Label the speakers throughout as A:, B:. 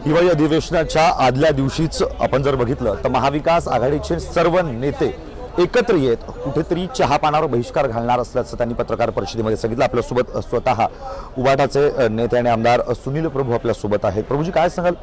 A: हिवाळी अधिवेशनाच्या आदल्या दिवशीच आपण जर बघितलं तर महाविकास आघाडीचे सर्व नेते एकत्र येत कुठेतरी चहापानावर बहिष्कार घालणार असल्याचं त्यांनी पत्रकार परिषदेमध्ये सांगितलं। आपल्यासोबत स्वतः उबाटाचे नेते आणि आमदार सुनील प्रभू आपल्यासोबत आहेत। प्रभूजी काय सांगाल,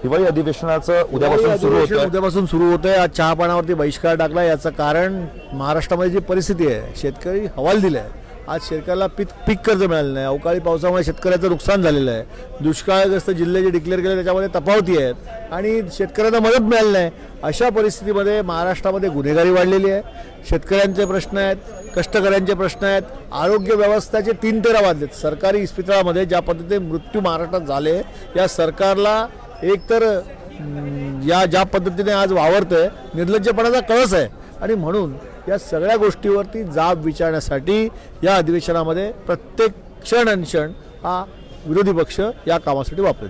A: हिवाळी अधिवेशनाचं
B: उद्यापासून सुरू होतंय। आज चहापानावरती बहिष्कार टाकला, याचं कारण महाराष्ट्रामध्ये जी परिस्थिती आहे, शेतकरी हवाल दिलाय। आज शेतकऱ्याला पीक कर्ज मिळालं नाही, अवकाळी पावसामुळे शेतकऱ्याचं नुकसान झालेलं आहे, दुष्काळग्रस्त जिल्हे जे डिक्लेअर केले त्याच्यामध्ये तफावती आहेत आणि शेतकऱ्यांना मदत मिळाली नाही। अशा परिस्थितीमध्ये महाराष्ट्रामध्ये गुन्हेगारी वाढलेली आहे, शेतकऱ्यांचे प्रश्न आहेत, कष्टकऱ्यांचे प्रश्न आहेत, आरोग्य व्यवस्थेचे 3 तेरा वाजलेत। सरकारी इस्पितळामध्ये ज्या पद्धतीने मृत्यू महाराष्ट्रात झाले, या सरकारला एकतर ज्या पद्धतीने आज वावरतंय निर्लज्जपणाचा कळस आहे आणि म्हणून या सगळ्या गोष्टीवरती जाब विचारण्यासाठी या अधिवेशनामध्ये प्रत्येक क्षण आणि क्षण हा विरोधी पक्ष या कामासाठी वापरेल।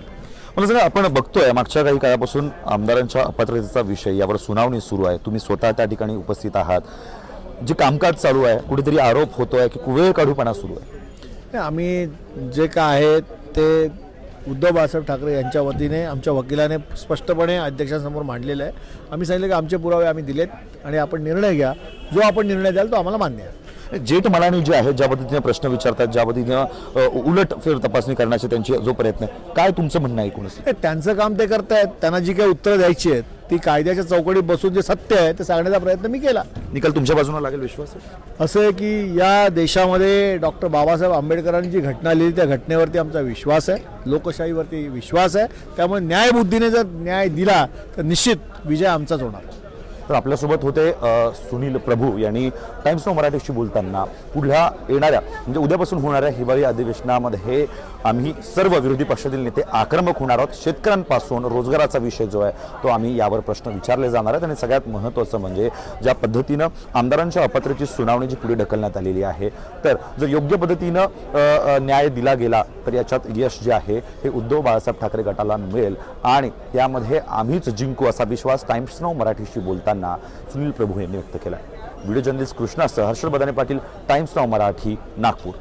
A: मला सांगा, आपण बघतोय मागच्या काही काळापासून आमदारांच्या अपात्रतेचा विषय यावर सुनावणी सुरू आहे, तुम्ही स्वतः त्या ठिकाणी उपस्थित आहात, जे कामकाज चालू आहे कुठेतरी आरोप होतोय की वेळ काढूपणा सुरू आहे।
B: आम्ही जे काय आहे ते उद्धव बाळासाहेब ठाकरे यांच्या वतीने आमच्या वकिलाने स्पष्टपणे अध्यक्षांसमोर मांडलेलं आहे। आम्ही सांगितलं की आमचे पुरावे आम्ही दिलेत आणि आपण निर्णय घ्या, जो आपण निर्णय द्याल तो आम्हाला मान्य आहे।
A: जेठ मलानी जे आहे ज्या पद्धतीने प्रश्न विचारतात, ज्या पद्धतीने उलट फेर तपासणी करण्याचे त्यांचे जो प्रयत्न आहे, काय तुमचं म्हणणं आहे? एकूणच
B: त्यांचं काम ते करतायत, त्यांना जी काही उत्तरं द्यायची आहेत ती कायद्याच्या चौकटीत बसून जे सत्य आहे ते सांगण्याचा प्रयत्न मी केला।
A: निकाल तुमच्या बाजूने लागेल विश्वास आहे?
B: असं आहे की या देशामध्ये डॉक्टर बाबासाहेब आंबेडकरांनी जी घटना लिहिली त्या घटनेवरती आमचा विश्वास आहे, लोकशाहीवरती विश्वास आहे, त्यामुळे न्यायबुद्धीने जर न्याय दिला तर निश्चित विजय आमचाच होणार।
A: तर आपल्यासोबत होते सुनील प्रभू यांनी टाइम्स ऑफ मराठीशी बोलताना पुढल्या येणाऱ्या म्हणजे उद्यापासून होणाऱ्या हिवाळी अधिवेशनामध्ये आम्ही सर्व विरोधी पक्षातील नेते आक्रमक होणार आहोत। शेतकऱ्यांपासून रोजगाराचा विषय जो आहे तो आम्ही यावर प्रश्न विचारले जाणार आहेत आणि सगळ्यात महत्त्वाचं म्हणजे ज्या पद्धतीनं आमदारांच्या अपात्रतेची सुनावणी जी पुढे ढकलण्यात आलेली आहे, तर जर योग्य पद्धतीनं न्याय दिला गेला तर याच्यात यश जे आहे हे उद्धव बाळासाहेब ठाकरे गटाला मिळेल आणि यामध्ये आम्हीच जिंकू असा विश्वास टाइम्स ऑफ मराठीशी बोलताना सुनील प्रभू यांनी व्यक्त केला। व्हिडिओ जर्नलिस्ट कृष्णासह हर्षल बदाने पाटील, टाइम्स ऑफ मराठी, नागपूर।